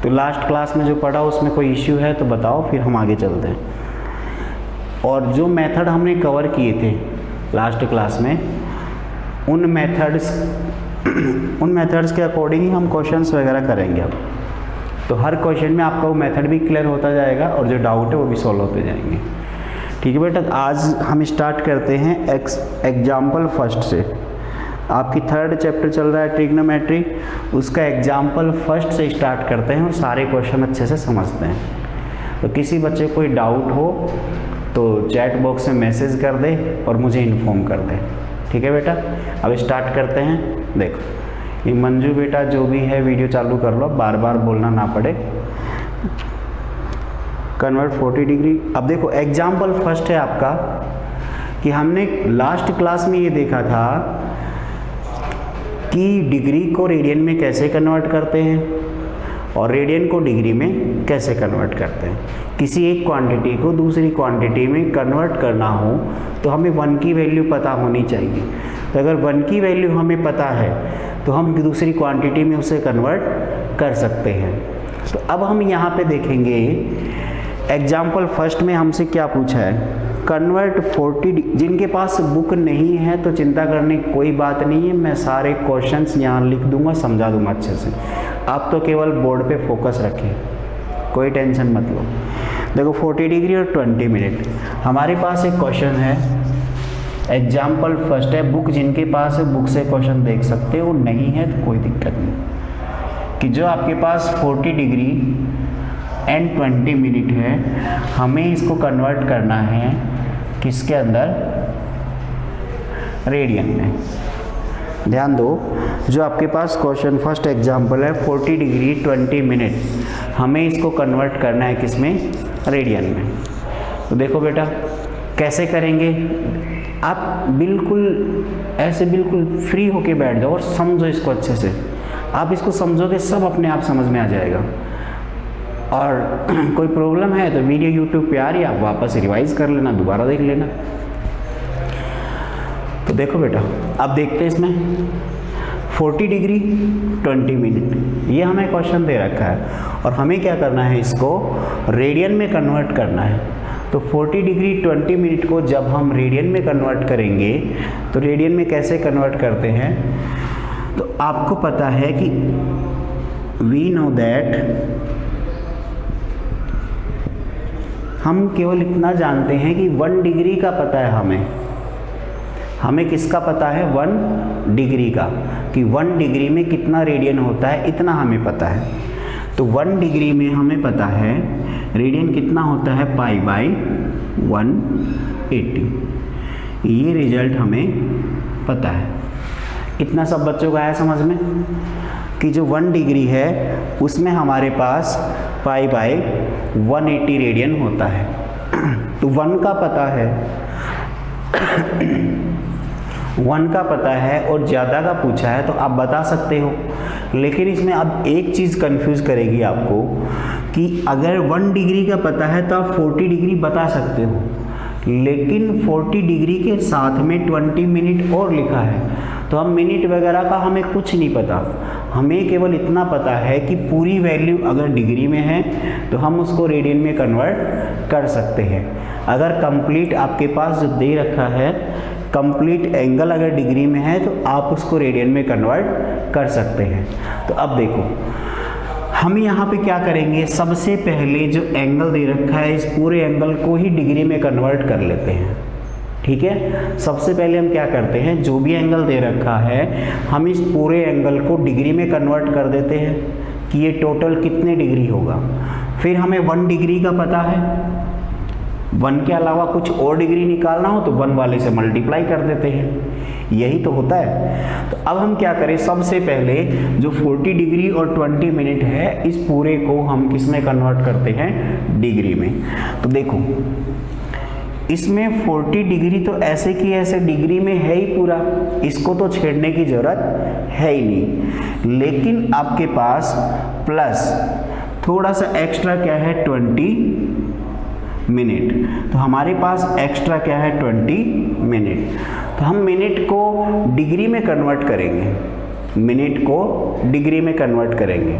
तो last class में जो पढ़ा उसमें कोई इश्यू है तो बताओ, फिर हम आगे चलते हैं। और जो मेथड हमने कवर किए थे लास्ट क्लास में, उन मेथड्स के अकॉर्डिंग ही हम क्वेश्चंस वगैरह करेंगे अब। तो हर क्वेश्चन में आपका वो मेथड भी क्लियर होता जाएगा और जो डाउट है वो भी सॉल्व होते जाएंगे। ठीक है बेटा, आज हम स्टार्ट करते हैं एग्जाम्पल फर्स्ट से। आपकी थर्ड चैप्टर चल रहा है ट्रिग्नोमेट्री, उसका एग्जाम्पल फर्स्ट से स्टार्ट करते हैं और सारे क्वेश्चन अच्छे से समझते हैं। तो किसी बच्चे को कोई डाउट हो तो चैट बॉक्स में मैसेज कर दे और मुझे इन्फॉर्म कर दे। ठीक है बेटा, अब स्टार्ट करते हैं। देखो ये मंजू बेटा जो भी है वीडियो चालू कर लो, बार बार बोलना ना पड़े। Convert 40 degree. अब देखो एग्जाम्पल फर्स्ट है आपका कि हमने लास्ट क्लास में ये देखा था कि डिग्री को रेडियन में कैसे कन्वर्ट करते हैं और रेडियन को डिग्री में कैसे कन्वर्ट करते हैं। किसी एक क्वांटिटी को दूसरी क्वांटिटी में कन्वर्ट करना हो तो हमें 1 की वैल्यू पता होनी चाहिए। तो अगर 1 की वैल्यू हमें पता है तो हम दूसरी क्वांटिटी में उसे कन्वर्ट कर सकते हैं। तो अब हम यहाँ पे देखेंगे एग्जाम्पल फर्स्ट में हमसे क्या पूछा है, कन्वर्ट 40। जिनके पास बुक नहीं है तो चिंता करने की कोई बात नहीं है, मैं सारे क्वेश्चंस यहाँ लिख दूंगा, समझा दूंगा अच्छे से। आप तो केवल बोर्ड पे फोकस रखें, कोई टेंशन मत लो। देखो 40 डिग्री और 20 मिनट, हमारे पास एक क्वेश्चन है, एग्जाम्पल फर्स्ट है। बुक जिनके पास है बुक से क्वेश्चन देख सकते हो, नहीं है तो कोई दिक्कत नहीं। कि जो आपके पास 40 डिग्री एंड 20 मिनट है, हमें इसको कन्वर्ट करना है किसके अंदर, रेडियन में। ध्यान दो, जो आपके पास क्वेश्चन फर्स्ट एग्जाम्पल है 40 डिग्री 20 मिनट, हमें इसको कन्वर्ट करना है किसमें, रेडियन में। तो देखो बेटा कैसे करेंगे, आप बिल्कुल ऐसे बिल्कुल फ्री होके बैठ जाओ और समझो इसको अच्छे से। आप इसको समझोगे सब अपने आप समझ में आ जाएगा। और कोई प्रॉब्लम है तो वीडियो यूट्यूब पे आ रही है, आप वापस रिवाइज कर लेना, दोबारा देख लेना। तो देखो बेटा अब देखते हैं इसमें 40 डिग्री 20 मिनट, ये हमें क्वेश्चन दे रखा है और हमें क्या करना है, इसको रेडियन में कन्वर्ट करना है। तो 40 डिग्री 20 मिनट को जब हम रेडियन में कन्वर्ट करेंगे तो रेडियन में कैसे कन्वर्ट करते हैं, तो आपको पता है कि वी नो दैट, हम केवल इतना जानते हैं कि 1 डिग्री का पता है हमें किसका पता है, 1 डिग्री का, कि 1 डिग्री में कितना रेडियन होता है, इतना हमें पता है। तो 1 डिग्री में हमें पता है रेडियन कितना होता है, π/180। ये रिजल्ट हमें पता है। इतना सब बच्चों को आया समझ में कि जो 1 डिग्री है उसमें हमारे पास π/180 रेडियन होता है। तो 1 का पता है 1 का पता है और ज़्यादा का पूछा है तो आप बता सकते हो। लेकिन इसमें अब एक चीज़ कंफ्यूज करेगी आपको कि अगर 1 डिग्री का पता है तो आप 40 डिग्री बता सकते हो, लेकिन 40 डिग्री के साथ में 20 मिनट और लिखा है, तो हम मिनट वगैरह का हमें कुछ नहीं पता। हमें केवल इतना पता है कि पूरी वैल्यू अगर डिग्री में है तो हम उसको रेडियन में कन्वर्ट कर सकते हैं। अगर कंप्लीट आपके पास जो दे रखा है, कंप्लीट एंगल अगर डिग्री में है तो आप उसको रेडियन में कन्वर्ट कर सकते हैं। तो अब देखो हम यहाँ पे क्या करेंगे, सबसे पहले जो एंगल दे रखा है इस पूरे एंगल को ही डिग्री में कन्वर्ट कर लेते हैं। ठीक है, सबसे पहले हम क्या करते हैं, जो भी एंगल दे रखा है हम इस पूरे एंगल को डिग्री में कन्वर्ट कर देते हैं कि ये टोटल कितने डिग्री होगा। फिर हमें 1 डिग्री का पता है, 1 के अलावा कुछ और डिग्री निकालना हो तो 1 वाले से मल्टीप्लाई कर देते हैं, यही तो होता है। तो अब हम क्या करें, सबसे पहले जो 40 डिग्री और 20 मिनट है इस पूरे को हम किस में कन्वर्ट करते हैं, डिग्री में। तो देखो इसमें 40 डिग्री तो ऐसे की ऐसे डिग्री में है ही पूरा, इसको तो छेड़ने की जरूरत है ही नहीं। लेकिन आपके पास प्लस थोड़ा सा एक्स्ट्रा क्या है, 20 मिनट। तो हमारे पास एक्स्ट्रा क्या है, 20 मिनट। तो हम मिनट को डिग्री में कन्वर्ट करेंगे, मिनट को डिग्री में कन्वर्ट करेंगे।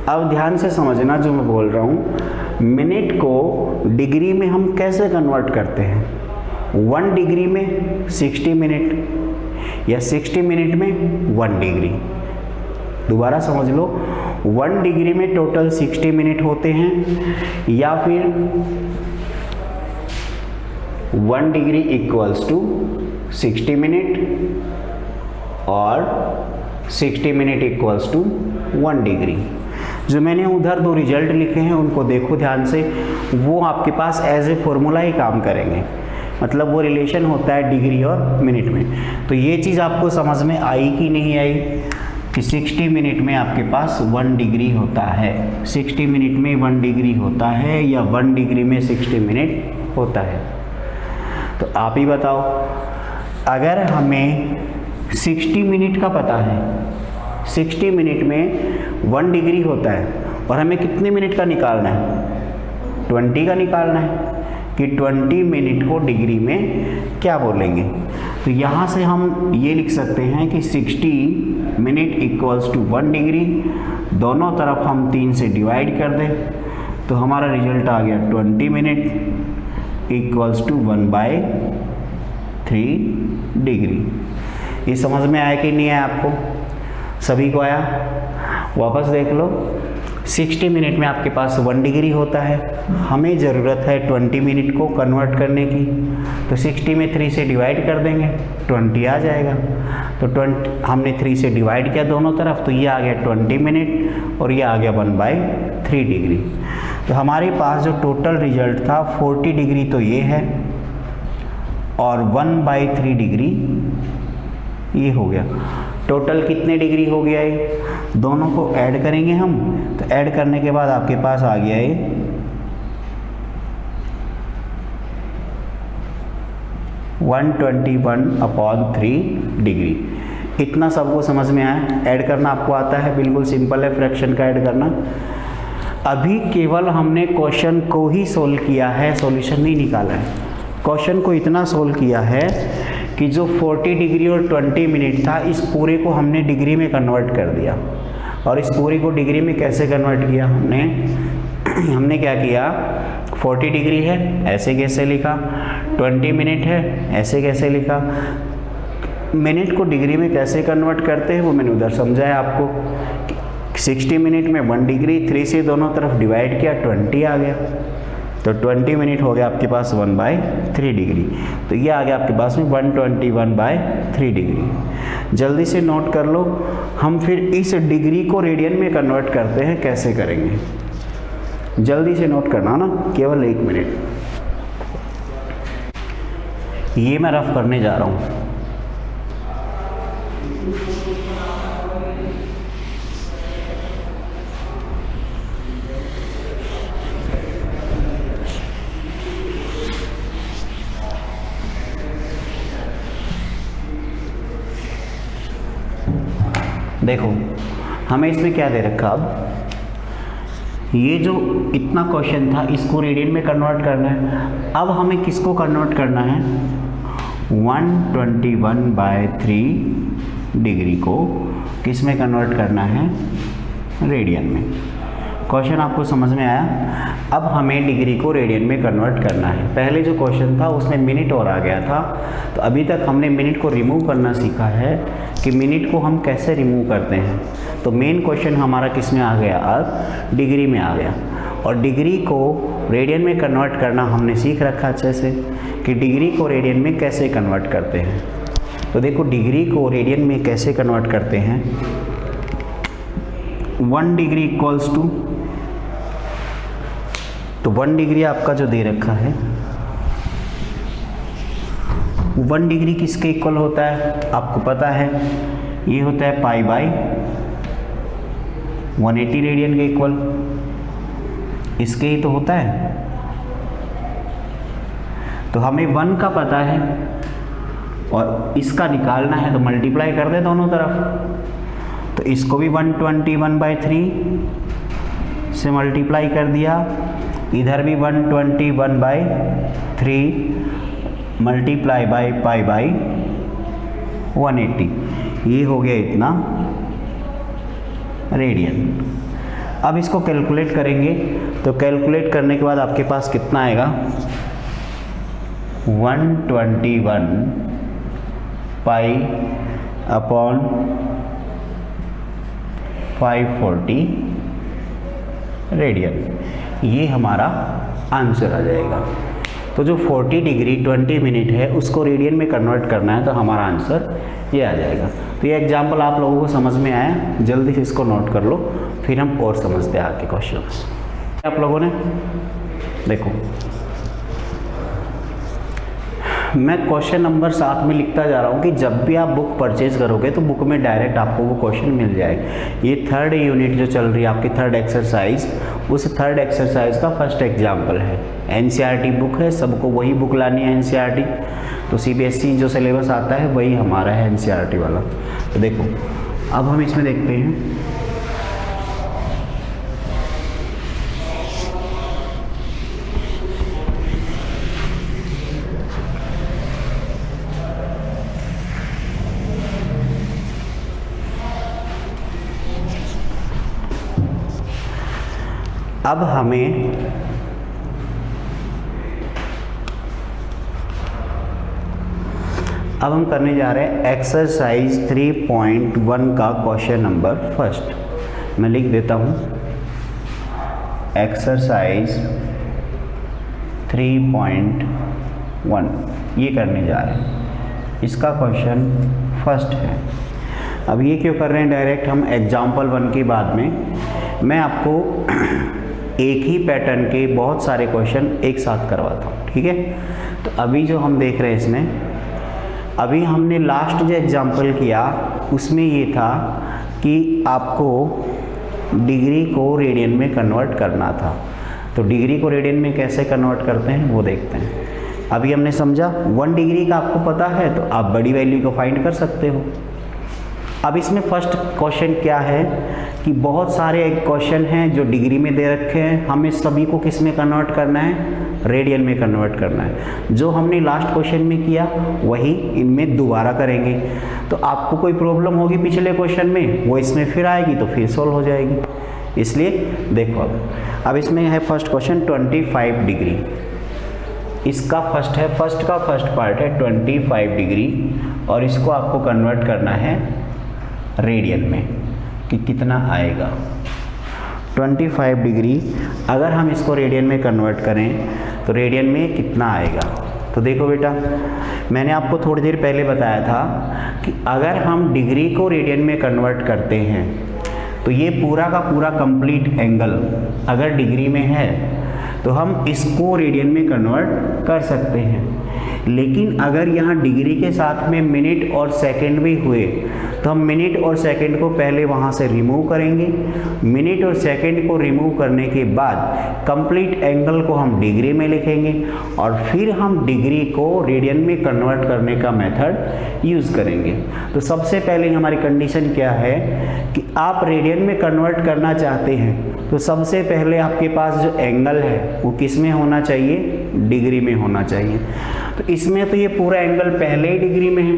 अब ध्यान से समझना जो मैं बोल रहा हूँ। मिनट को डिग्री में हम कैसे कन्वर्ट करते हैं? 1 डिग्री में 60 मिनट या 60 मिनट में 1 डिग्री। दोबारा समझ लो, 1 डिग्री में टोटल 60 मिनट होते हैं या फिर 1 डिग्री इक्वल्स टू 60 मिनट और 60 मिनट इक्वल्स टू 1 डिग्री। जो मैंने उधर 2 रिजल्ट लिखे हैं उनको देखो ध्यान से, वो आपके पास एज ए फॉर्मूला ही काम करेंगे, मतलब वो रिलेशन होता है डिग्री और मिनट में। तो ये चीज़ आपको समझ में आई कि नहीं आई कि 60 मिनट में आपके पास 1 डिग्री होता है, 60 मिनट में 1 डिग्री होता है या 1 डिग्री में 60 मिनट होता है? तो आप ही बताओ, अगर हमें 60 मिनट का पता है, 60 मिनट में 1 डिग्री होता है और हमें कितने मिनट का निकालना है? 20 का निकालना है कि 20 मिनट को डिग्री में क्या बोलेंगे। तो यहाँ से हम ये लिख सकते हैं कि 60 मिनट इक्वल्स टू 1 डिग्री, दोनों तरफ हम 3 से डिवाइड कर दें तो हमारा रिजल्ट आ गया 20 मिनट इक्वल्स टू 1/3 डिग्री। ये समझ में आया कि नहीं आया आपको? सभी को आया? वापस देख लो, 60 मिनट में आपके पास 1 डिग्री होता है, हमें ज़रूरत है 20 मिनट को कन्वर्ट करने की, तो 60 में 3 से डिवाइड कर देंगे, 20 आ जाएगा। तो 20 हमने 3 से डिवाइड किया दोनों तरफ, तो ये आ गया 20 मिनट और ये आ गया 1/3 डिग्री। तो हमारे पास जो टोटल रिजल्ट था 40 डिग्री तो ये है और 1/3 डिग्री ये हो गया। टोटल कितने डिग्री हो गया ये? दोनों को ऐड करेंगे हम, तो ऐड करने के बाद आपके पास आ गया ये 121/3 डिग्री। इतना सबको समझ में आया? ऐड करना आपको आता है? बिल्कुल सिंपल है फ्रैक्शन का ऐड करना। अभी केवल हमने क्वेश्चन को ही सोल्व किया है, सॉल्यूशन नहीं निकाला है। क्वेश्चन को इतना सोल्व किया है कि जो 40 डिग्री और 20 मिनट था, इस पूरे को हमने डिग्री में कन्वर्ट कर दिया। और इस पूरे को डिग्री में कैसे कन्वर्ट किया हमने क्या किया, 40 डिग्री है ऐसे कैसे लिखा, 20 मिनट है ऐसे कैसे लिखा। मिनट को डिग्री में कैसे कन्वर्ट करते हैं वो मैंने उधर समझाया आपको। 60 मिनट में 1 डिग्री, 3 से दोनों तरफ डिवाइड किया, 20 आ गया। तो 20 मिनट हो गया आपके पास 1/3 डिग्री। तो ये आ गया आपके पास में 121/3 डिग्री। जल्दी से नोट कर लो, हम फिर इस डिग्री को रेडियन में कन्वर्ट करते हैं, कैसे करेंगे? जल्दी से नोट करना ना, केवल 1 मिनट। ये मैं रफ करने जा रहा हूँ। देखो हमें इसमें क्या दे रखा, अब ये जो इतना क्वेश्चन था इसको रेडियन में कन्वर्ट करना है। अब हमें किसको कन्वर्ट करना है? 121/3 डिग्री को किस में कन्वर्ट करना है? रेडियन में। क्वेश्चन आपको समझ में आया? अब हमें डिग्री को रेडियन में कन्वर्ट करना है। पहले जो क्वेश्चन था उसमें मिनट और आ गया था, तो अभी तक हमने मिनट को रिमूव करना सीखा है कि मिनट को हम कैसे रिमूव करते हैं। तो मेन क्वेश्चन हमारा किस में आ गया? अब डिग्री में आ गया। और डिग्री को रेडियन में कन्वर्ट करना हमने सीख रखा अच्छे से कि डिग्री को रेडियन में कैसे कन्वर्ट करते हैं। तो देखो डिग्री को रेडियन में कैसे कन्वर्ट करते हैं। 1 डिग्री इक्वल्स टू, तो 1 डिग्री आपका जो दे रखा है 1 डिग्री किसके इक्वल होता है? आपको पता है ये होता है π/180 रेडियन के इक्वल, इसके ही तो होता है। तो हमें 1 का पता है और इसका निकालना है, तो मल्टीप्लाई कर दे दोनों तरफ। तो इसको भी 121/3 से मल्टीप्लाई कर दिया, इधर भी 121/3 मल्टीप्लाई बाय π/180, ये हो गया इतना रेडियन। अब इसको कैलकुलेट करेंगे, तो कैलकुलेट करने के बाद आपके पास कितना आएगा, 121 पाई अपॉन 540 रेडियन, ये हमारा आंसर आ जाएगा। तो जो 40 डिग्री 20 मिनट है उसको रेडियन में कन्वर्ट करना है, तो हमारा आंसर ये आ जाएगा। तो ये एग्जाम्पल आप लोगों को समझ में आया, जल्दी से इसको नोट कर लो, फिर हम और समझते हैं आगे क्वेश्चंस। आप लोगों ने देखो, मैं क्वेश्चन नंबर 7 में लिखता जा रहा हूँ कि जब भी आप बुक परचेज करोगे तो बुक में डायरेक्ट आपको वो क्वेश्चन मिल जाएगा। ये थर्ड यूनिट जो चल रही है आपकी, थर्ड एक्सरसाइज, उस थर्ड एक्सरसाइज का फर्स्ट एग्जाम्पल है। एनसीईआरटी बुक है, सबको वही बुक लानी है एनसीईआरटी, तो सीबीएसई जो सिलेबस आता है वही हमारा है एनसीईआरटी वाला। तो देखो अब हम इसमें देखते हैं, अब हम करने जा रहे हैं एक्सरसाइज 3.1 का क्वेश्चन नंबर फर्स्ट। मैं लिख देता हूँ एक्सरसाइज 3.1, ये करने जा रहे हैं, इसका क्वेश्चन फर्स्ट है। अब ये क्यों कर रहे हैं डायरेक्ट, हम एग्जाम्पल 1 के बाद में मैं आपको एक ही पैटर्न के बहुत सारे क्वेश्चन एक साथ करवाता हूँ, ठीक है। तो अभी जो हम देख रहे हैं इसमें, अभी हमने लास्ट जो एग्जाम्पल किया उसमें ये था कि आपको डिग्री को रेडियन में कन्वर्ट करना था। तो डिग्री को रेडियन में कैसे कन्वर्ट करते हैं वो देखते हैं। अभी हमने समझा 1 डिग्री का आपको पता है तो आप बड़ी वैल्यू को फाइंड कर सकते हो। अब इसमें फर्स्ट क्वेश्चन क्या है कि बहुत सारे क्वेश्चन हैं जो डिग्री में दे रखे हैं, हमें सभी को किस में कन्वर्ट करना है, रेडियन में कन्वर्ट करना है। जो हमने लास्ट क्वेश्चन में किया वही इनमें दोबारा करेंगे। तो आपको कोई प्रॉब्लम होगी पिछले क्वेश्चन में, वो इसमें फिर आएगी तो फिर सॉल्व हो जाएगी। इसलिए देखो अब इसमें है फर्स्ट क्वेश्चन 25 डिग्री, इसका फर्स्ट है, फर्स्ट का फर्स्ट पार्ट है 25 डिग्री और इसको आपको कन्वर्ट करना है रेडियन में कि कितना आएगा। 25 डिग्री अगर हम इसको रेडियन में कन्वर्ट करें तो रेडियन में कितना आएगा। तो देखो बेटा, मैंने आपको थोड़ी देर पहले बताया था कि अगर हम डिग्री को रेडियन में कन्वर्ट करते हैं तो ये पूरा का पूरा कंप्लीट एंगल अगर डिग्री में है तो हम इसको रेडियन में कन्वर्ट कर सकते हैं। लेकिन अगर यहाँ डिग्री के साथ में मिनट और सेकंड भी हुए तो हम मिनट और सेकंड को पहले वहाँ से रिमूव करेंगे। मिनट और सेकंड को रिमूव करने के बाद कंप्लीट एंगल को हम डिग्री में लिखेंगे और फिर हम डिग्री को रेडियन में कन्वर्ट करने का मेथड यूज़ करेंगे। तो सबसे पहले हमारी कंडीशन क्या है कि आप रेडियन में कन्वर्ट करना चाहते हैं तो सबसे पहले आपके पास जो एंगल है वो किस में होना चाहिए, डिग्री में होना चाहिए। तो इसमें तो ये पूरा एंगल पहले ही डिग्री में है,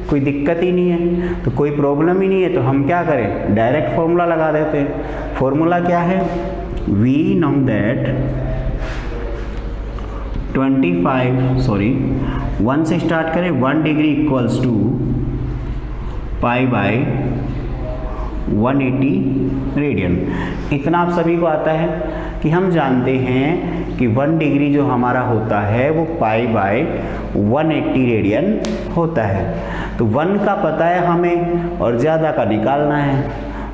कोई दिक्कत ही नहीं है, तो कोई प्रॉब्लम ही नहीं है। तो हम क्या करें, डायरेक्ट फॉर्मूला लगा देते हैं। फॉर्मूला क्या है, वी नो दैट 1 से स्टार्ट करें, 1 degree equals to pi by 180 radian. इतना आप सभी को आता है कि हम जानते हैं कि 1 डिग्री जो हमारा होता है वो पाई बाय 180 रेडियन होता है। तो 1 का पता है हमें और ज़्यादा का निकालना है।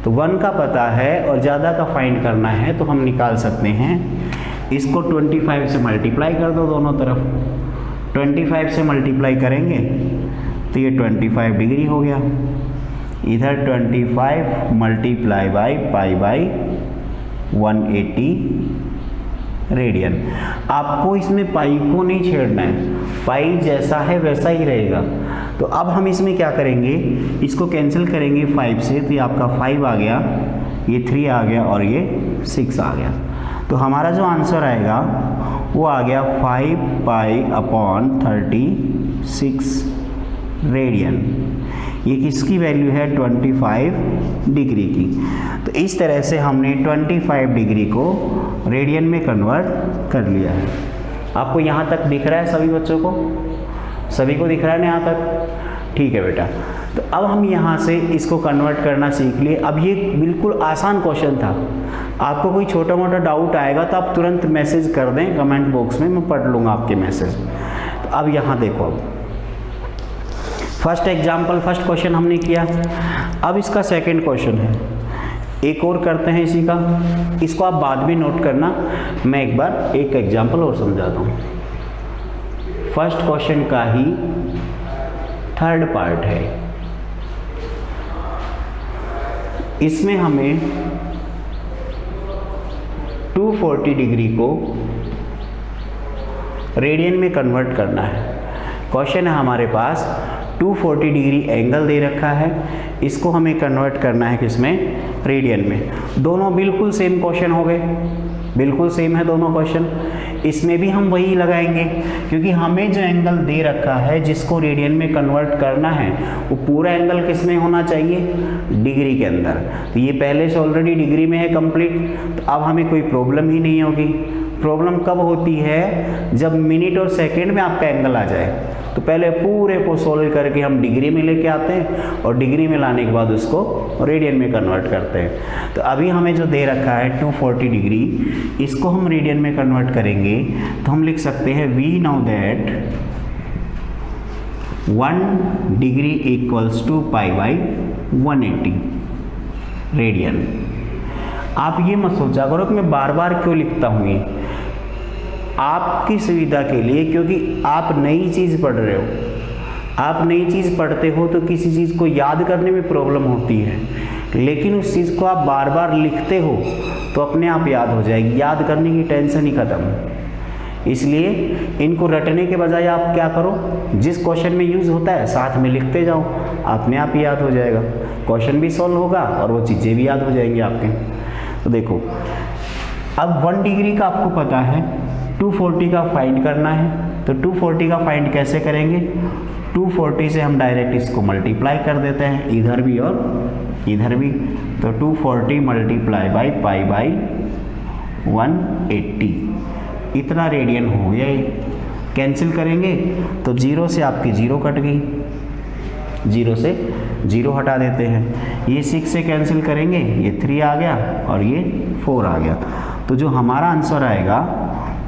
तो 1 का पता है और ज़्यादा का फाइंड करना है तो हम निकाल सकते हैं। इसको 25 से मल्टीप्लाई कर दो दोनों तरफ। 25 से मल्टीप्लाई करेंगे तो ये 25 डिग्री हो गया। इधर 25 multiply by pi by 180 radian. आपको इसमें पाई को नहीं छेड़ना है, पाई जैसा है वैसा ही रहेगा। तो अब हम इसमें क्या करेंगे, इसको कैंसिल करेंगे 5 से, तो ये आपका 5 आ गया, ये 3 आ गया और ये 6 आ गया। तो हमारा जो आंसर आएगा वो आ गया 5 पाई अपॉन 36 रेडियन। ये किसकी वैल्यू है 25 डिग्री की। तो इस तरह से हमने 25 डिग्री को रेडियन में कन्वर्ट कर लिया है। आपको यहाँ तक दिख रहा है सभी बच्चों को? सभी को दिख रहा है ना यहाँ तक? ठीक है बेटा। तो अब हम यहाँ से इसको कन्वर्ट करना सीख लिए। अब ये बिल्कुल आसान क्वेश्चन था। आपको कोई छोटा मोटा डाउट आएगा तो आप तुरंत मैसेज कर दें कमेंट बॉक्स में, मैं पढ़ लूँगा आपके मैसेज। तो अब यहाँ देखो, अब फर्स्ट एग्जाम्पल, फर्स्ट क्वेश्चन हमने किया। अब इसका सेकंड क्वेश्चन है, एक और करते हैं इसी का। इसको आप बाद में नोट करना, मैं एक बार एक एग्जाम्पल और समझाता हूँ। फर्स्ट क्वेश्चन का ही थर्ड पार्ट है। इसमें हमें 240 डिग्री को रेडियन में कन्वर्ट करना है। क्वेश्चन है हमारे पास 240 डिग्री एंगल दे रखा है, इसको हमें कन्वर्ट करना है किसमें? रेडियन में। दोनों बिल्कुल सेम क्वेश्चन हो गए, बिल्कुल सेम है दोनों क्वेश्चन। इसमें भी हम वही लगाएंगे, क्योंकि हमें जो एंगल दे रखा है जिसको रेडियन में कन्वर्ट करना है वो पूरा एंगल किस में होना चाहिए? डिग्री के अंदर। तो ये पहले से ऑलरेडी डिग्री में है कंप्लीट, तो अब हमें कोई प्रॉब्लम ही नहीं होगी। प्रॉब्लम कब होती है? जब मिनट और सेकंड में आपका एंगल आ जाए। तो पहले पूरे को सोल्व करके हम डिग्री में लेके आते हैं और डिग्री में लाने के बाद उसको रेडियन में कन्वर्ट करते हैं। तो अभी हमें जो दे रखा है 240 डिग्री, इसको हम रेडियन में कन्वर्ट करेंगे तो हम लिख सकते हैं we know that 1 degree equals to pi by 180 radian. आप ये मत सोचा करो कि मैं बार बार क्यों लिखता हूँ, ये आपकी सुविधा के लिए, क्योंकि आप नई चीज़ पढ़ रहे हो। आप नई चीज़ पढ़ते हो तो किसी चीज़ को याद करने में प्रॉब्लम होती है, लेकिन उस चीज़ को आप बार बार लिखते हो तो अपने आप याद हो जाएगी। याद करने की टेंशन ही खत्म। इसलिए इनको रटने के बजाय आप क्या करो, जिस क्वेश्चन में यूज़ होता है साथ में लिखते जाओ, अपने आप ही याद हो जाएगा। क्वेश्चन भी सॉल्व होगा और वो चीज़ें भी याद हो जाएंगी आपके। तो देखो, अब 1 डिग्री का आपको पता है, 240 का फाइंड करना है। तो 240 का फाइंड कैसे करेंगे? 240 से हम डायरेक्ट इसको मल्टीप्लाई कर देते हैं, इधर भी और इधर भी। तो 240 मल्टीप्लाई बाई पाई बाई 180, इतना रेडियन हो गया। ये कैंसिल करेंगे तो 0 से आपकी 0 कट गई, 0 से 0 हटा देते हैं। ये 6 से कैंसिल करेंगे, ये 3 आ गया और ये 4 आ गया। तो जो हमारा आंसर आएगा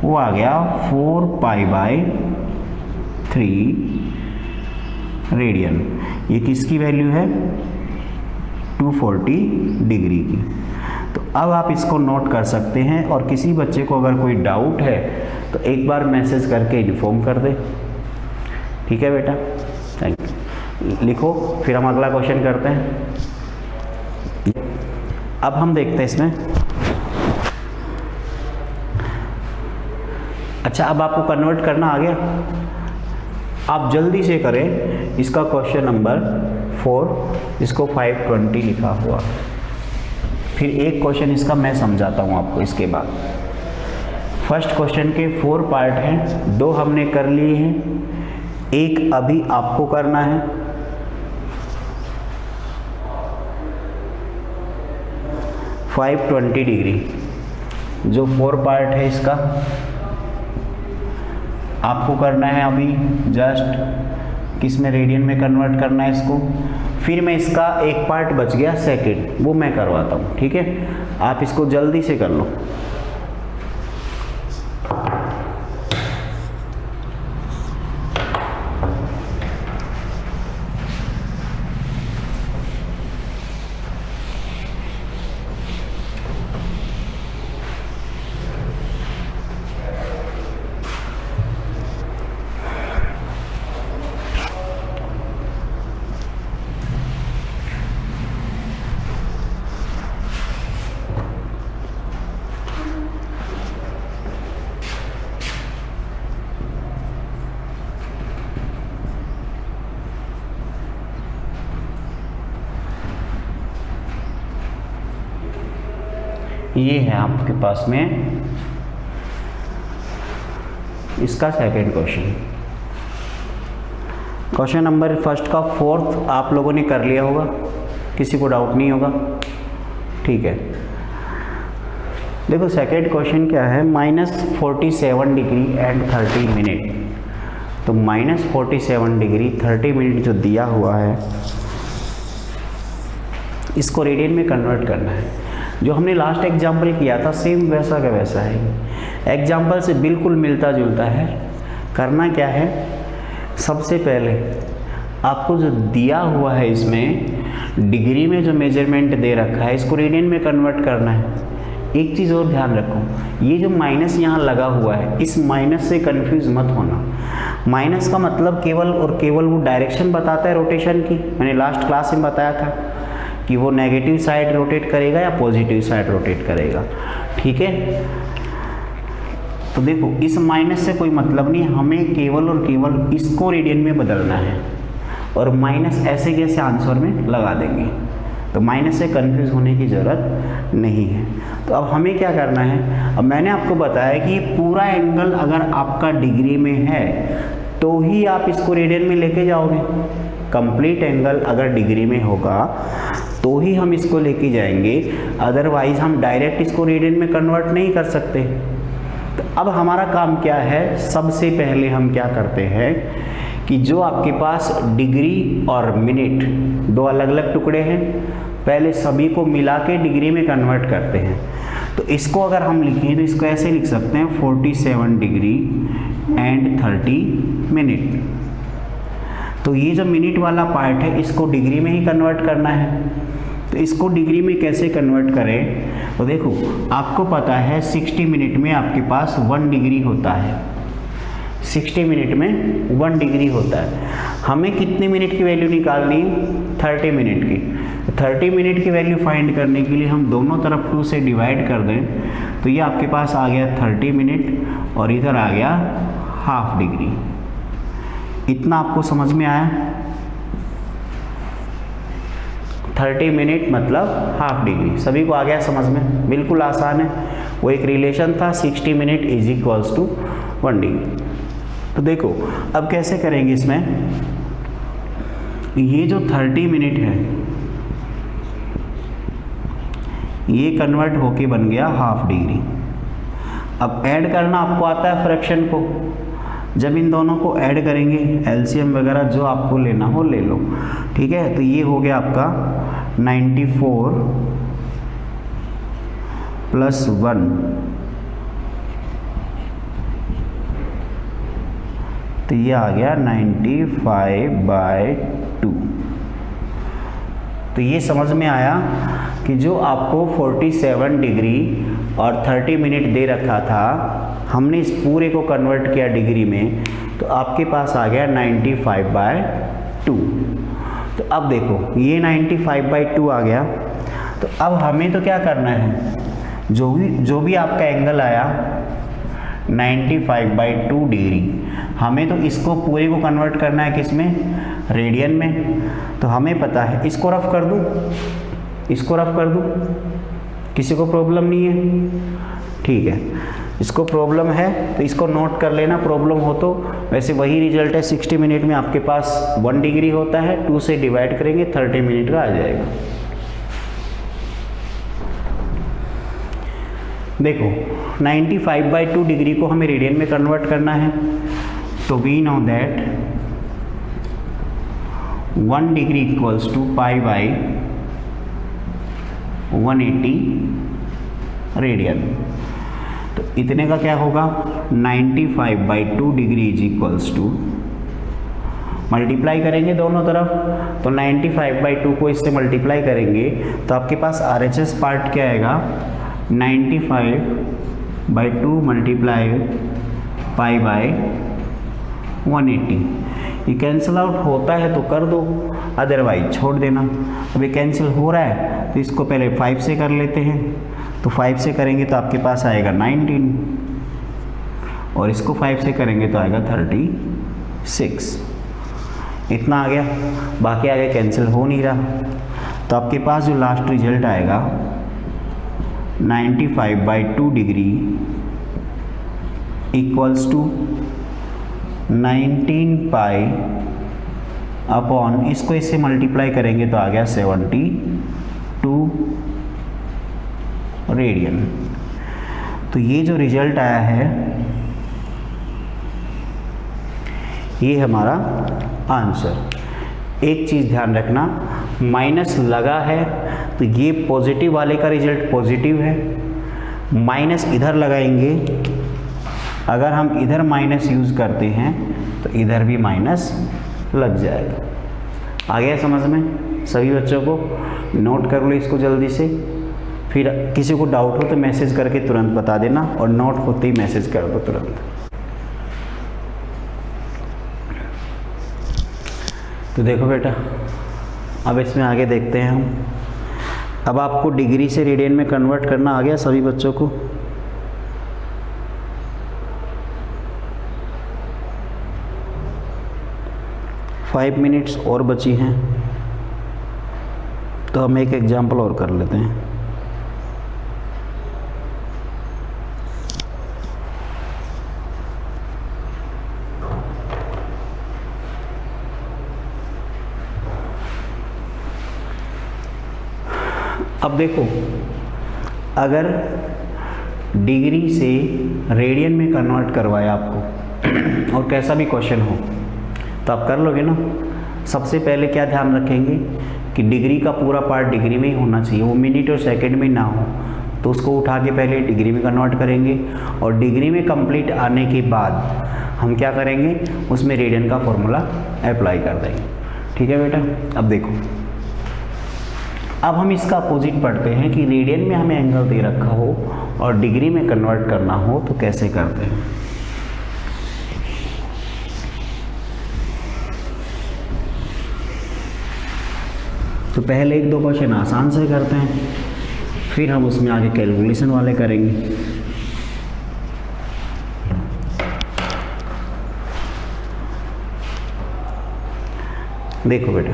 वो आ गया 4 पाई बाई 3 रेडियन। ये किसकी वैल्यू है? 240 डिग्री की। तो अब आप इसको नोट कर सकते हैं, और किसी बच्चे को अगर कोई डाउट है तो एक बार मैसेज करके इन्फॉर्म कर दे। ठीक है बेटा, थैंक यू। लिखो, फिर हम अगला क्वेश्चन करते हैं। अब हम देखते हैं इसमें। अच्छा, अब आपको कन्वर्ट करना आ गया। आप जल्दी से करें। इसका क्वेश्चन नंबर 4, इसको 520 लिखा हुआ। फिर एक क्वेश्चन इसका मैं समझाता हूँ आपको इसके बाद। फर्स्ट क्वेश्चन के 4 पार्ट हैं, 2 हमने कर लिए हैं, एक अभी आपको करना है। (520 डिग्री) जो 4 पार्ट है इसका आपको करना है अभी। जस्ट किस में? रेडियन में कन्वर्ट करना है इसको। फिर मैं इसका एक पार्ट बच गया सेकंड, वो मैं करवाता हूँ। ठीक है, आप इसको जल्दी से कर लो। ये है आपके पास में इसका second question. Question number first का फोर्थ आप लोगों ने कर लिया होगा, किसी को डाउट नहीं होगा, ठीक है। देखो सेकेंड क्वेश्चन क्या है, -47 डिग्री एंड 30 मिनट। तो -47 डिग्री 30 मिनट जो दिया हुआ है इसको रेडियन में कन्वर्ट करना है। जो हमने लास्ट एग्जाम्पल किया था सेम वैसा का वैसा है, एग्जाम्पल से बिल्कुल मिलता जुलता है। करना क्या है, सबसे पहले आपको जो दिया हुआ है इसमें डिग्री में जो मेजरमेंट दे रखा है इसको रेडियन में कन्वर्ट करना है। एक चीज़ और ध्यान रखो, ये जो माइनस यहाँ लगा हुआ है इस माइनस से कंफ्यूज मत होना। माइनस का मतलब केवल और केवल वो डायरेक्शन बताता है रोटेशन की। मैंने लास्ट क्लास में बताया था कि वो नेगेटिव साइड रोटेट करेगा या पॉजिटिव साइड रोटेट करेगा, ठीक है। तो देखो इस माइनस से कोई मतलब नहीं, हमें केवल और केवल इसको रेडियन में बदलना है और माइनस ऐसे कैसे आंसर में लगा देंगे, तो माइनस से कंफ्यूज होने की ज़रूरत नहीं है। तो अब हमें क्या करना है, अब मैंने आपको बताया कि पूरा एंगल अगर आपका डिग्री में है तो ही आप इसको रेडियन में लेके जाओगे। कंप्लीट एंगल अगर डिग्री में होगा तो ही हम इसको लेके जाएंगे, अदरवाइज हम डायरेक्ट इसको रेडियन में कन्वर्ट नहीं कर सकते। तो अब हमारा काम क्या है, सबसे पहले हम क्या करते हैं कि जो आपके पास डिग्री और मिनट दो अलग अलग टुकड़े हैं, पहले सभी को मिला के डिग्री में कन्वर्ट करते हैं। तो इसको अगर हम लिखें तो इसको ऐसे लिख सकते हैं 47 डिग्री एंड 30 मिनट। तो ये जो मिनट वाला पार्ट है इसको डिग्री में ही कन्वर्ट करना है। तो इसको डिग्री में कैसे कन्वर्ट करें, तो देखो आपको पता है 60 मिनट में आपके पास 1 डिग्री होता है। 60 मिनट में 1 डिग्री होता है। हमें कितने मिनट की वैल्यू निकालनी है, 30 मिनट की। तो 30 मिनट की वैल्यू फाइंड करने के लिए हम दोनों तरफ 2 से डिवाइड कर दें, तो ये आपके पास आ गया 30 मिनट और इधर आ गया हाफ डिग्री। इतना आपको समझ में आया? 30 मिनट मतलब हाफ डिग्री, सभी को आ गया समझ में? बिल्कुल आसान है, वो एक रिलेशन था 60 minute is equals to 1 degree. तो देखो अब कैसे करेंगे इसमें, ये जो 30 मिनट है ये कन्वर्ट होके बन गया हाफ डिग्री। अब ऐड करना आपको आता है फ्रैक्शन को, जब इन दोनों को ऐड करेंगे एलसीएम वगैरह जो आपको लेना हो ले लो, ठीक है। तो ये हो गया आपका 94 प्लस 1, तो ये आ गया 95/2। तो ये समझ में आया कि जो आपको 47 डिग्री और 30 मिनट दे रखा था, हमने इस पूरे को कन्वर्ट किया डिग्री में, तो आपके पास आ गया 95/2। तो अब देखो ये 95/2 आ गया। तो अब हमें तो क्या करना है, जो भी आपका एंगल आया 95/2 डिग्री, हमें तो इसको पूरे को कन्वर्ट करना है किस में, रेडियन में। तो हमें पता है, इसको रफ कर दूं, इसको रफ कर दूं, किसी को प्रॉब्लम नहीं है? ठीक है, इसको प्रॉब्लम है तो इसको नोट कर लेना, प्रॉब्लम हो तो। वैसे वही रिजल्ट है, 60 मिनट में आपके पास 1 डिग्री होता है, 2 से डिवाइड करेंगे 30 मिनट का आ जाएगा। देखो 95/2 डिग्री को हमें रेडियन में कन्वर्ट करना है, तो we know that 1 degree equals to π/180 radian. तो इतने का क्या होगा, 95/2 degree is equals to, multiply करेंगे दोनों तरफ, तो 95/2 को इससे मल्टीप्लाई करेंगे तो आपके पास RHS पार्ट क्या आएगा, 95/2 मल्टीप्लाई π/180। ये कैंसिल आउट होता है तो कर दो, अदरवाइज छोड़ देना। अब ये कैंसिल हो रहा है तो इसको पहले 5 से कर लेते हैं, तो 5 से करेंगे तो आपके पास आएगा 19 और इसको 5 से करेंगे तो आएगा 36। इतना आ गया, बाकी आगे कैंसिल हो नहीं रहा। तो आपके पास जो लास्ट रिजल्ट आएगा 95/2 डिग्री इक्वल्स टू 19 π अपॉन इसको इससे मल्टीप्लाई करेंगे तो आ गया 72 रेडियन। तो ये जो रिजल्ट आया है ये हमारा आंसर। एक चीज़ ध्यान रखना, माइनस लगा है तो ये पॉजिटिव वाले का रिजल्ट पॉजिटिव है, माइनस इधर लगाएंगे, अगर हम इधर माइनस यूज़ करते हैं तो इधर भी माइनस लग जाएगा। आ गया समझ में सभी बच्चों को? नोट कर लो इसको जल्दी से, फिर किसी को डाउट हो तो मैसेज करके तुरंत बता देना, और नोट होते ही मैसेज कर दो तुरंत। तो देखो बेटा, अब इसमें आगे देखते हैं हम। अब आपको डिग्री से रेडियन में कन्वर्ट करना आ गया सभी बच्चों को? फाइव मिनट्स और बची हैं, तो हम एक एग्जाम्पल और कर लेते हैं। अब देखो, अगर डिग्री से रेडियन में कन्वर्ट करवाया आपको और कैसा भी क्वेश्चन हो तो आप कर लोगे ना। सबसे पहले क्या ध्यान रखेंगे कि डिग्री का पूरा पार्ट डिग्री में ही होना चाहिए, वो मिनट और सेकंड में ना हो, तो उसको उठा के पहले डिग्री में कन्वर्ट करेंगे, और डिग्री में कंप्लीट आने के बाद हम क्या करेंगे, उसमें रेडियन का फॉर्मूला अप्लाई कर देंगे। ठीक है बेटा? अब देखो, अब हम इसका अपोजिट पढ़ते हैं कि रेडियन में हमें एंगल दे रखा हो और डिग्री में कन्वर्ट करना हो तो कैसे करते हैं। तो पहले एक दो क्वेश्चन आसान से करते हैं, फिर हम उसमें आगे कैलकुलेशन वाले करेंगे। देखो बेटा,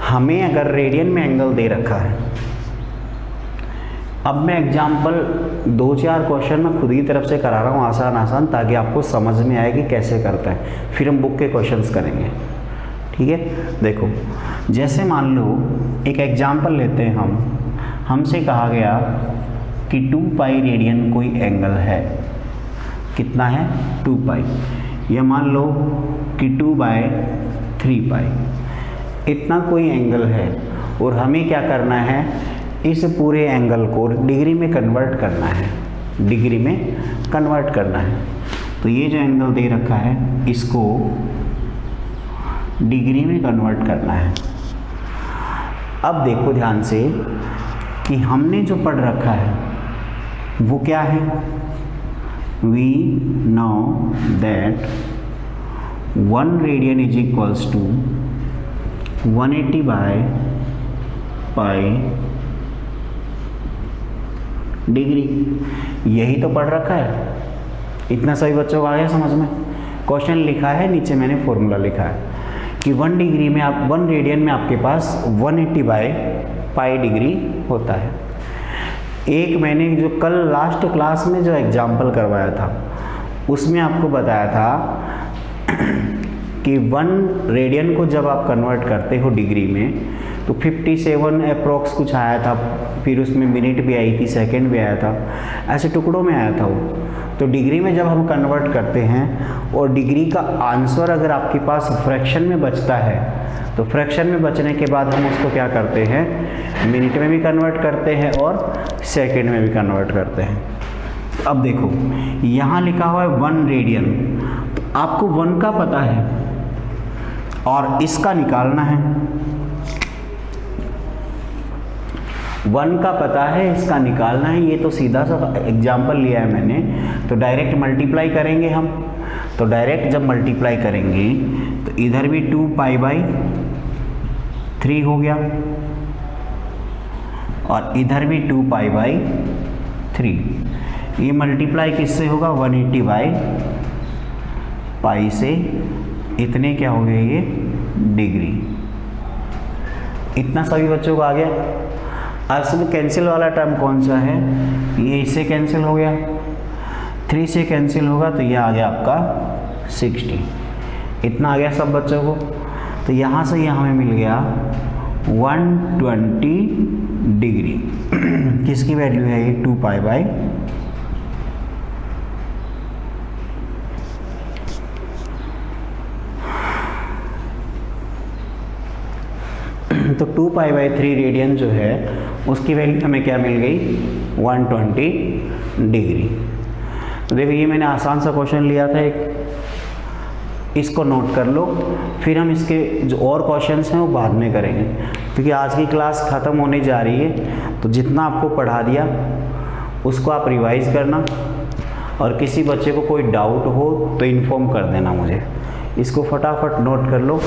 हमें अगर रेडियन में एंगल दे रखा है, अब मैं एग्जाम्पल 2-4 क्वेश्चन मैं खुद की तरफ से करा रहा हूँ आसान, ताकि आपको समझ में आए कि कैसे करता है, फिर हम बुक के क्वेश्चंस करेंगे। ठीक है? देखो, जैसे मान लो एक एग्जाम्पल लेते हैं हमसे कहा गया कि 2 पाई रेडियन कोई एंगल है। कितना है? 2 पाई। या मान लो कि 2/3 पाई, इतना कोई एंगल है, और हमें क्या करना है, इस पूरे एंगल को डिग्री में कन्वर्ट करना है, डिग्री में कन्वर्ट करना है। तो ये जो एंगल दे रखा है इसको डिग्री में कन्वर्ट करना है। अब देखो ध्यान से कि हमने जो पढ़ रखा है वो क्या है, we know that 1 radian is equals to 180/पाई डिग्री। यही तो पढ़ रखा है। इतना सभी बच्चों को आ गया समझ में? क्वेश्चन लिखा है, नीचे मैंने फॉर्मूला लिखा है कि 1 डिग्री में 1 रेडियन में आपके पास 180/पाई डिग्री होता है। एक मैंने जो कल लास्ट क्लास में जो एग्जाम्पल करवाया था उसमें आपको बताया था कि 1 रेडियन को जब आप कन्वर्ट करते हो डिग्री में तो 57 अप्रोक्स कुछ आया था, फिर उसमें मिनट भी आई थी, सेकंड भी आया था, ऐसे टुकड़ों में आया था वो। तो डिग्री में जब हम कन्वर्ट करते हैं और डिग्री का आंसर अगर आपके पास फ्रैक्शन में बचता है तो फ्रैक्शन में बचने के बाद हम उसको क्या करते हैं, मिनट में भी कन्वर्ट करते हैं और सेकेंड में भी कन्वर्ट करते हैं। अब देखो यहाँ लिखा हुआ है 1 रेडियन, तो आपको 1 का पता है और इसका निकालना है। 1 का पता है, इसका निकालना है। ये तो सीधा सा एग्जाम्पल लिया है मैंने, तो डायरेक्ट मल्टीप्लाई करेंगे हम। तो डायरेक्ट जब मल्टीप्लाई करेंगे तो इधर भी 2π/3 हो गया और इधर भी 2π/3। ये मल्टीप्लाई किससे होगा, 180/पाई से। इतने क्या हो गए, ये डिग्री। इतना सभी बच्चों को आ गया। अब इसमें कैंसिल वाला टर्म कौन सा है, ये इससे कैंसिल हो गया, 3 से कैंसिल होगा तो ये आ गया आपका 60। इतना आ गया सब बच्चों को। तो यहाँ से ये हमें मिल गया 120 डिग्री। किसकी वैल्यू है ये? 2 पाई बाई तो 2 पाई बाई 3 रेडियन जो है उसकी वैल्यू हमें क्या मिल गई? 120 डिग्री। तो देखो ये मैंने आसान सा क्वेश्चन लिया था एक, इसको नोट कर लो, फिर हम इसके जो और क्वेश्चंस हैं वो बाद में करेंगे, क्योंकि आज की क्लास ख़त्म होने जा रही है। तो जितना आपको पढ़ा दिया उसको आप रिवाइज करना, और किसी बच्चे को कोई डाउट हो तो इन्फॉर्म कर देना मुझे। इसको फटाफट नोट कर लो।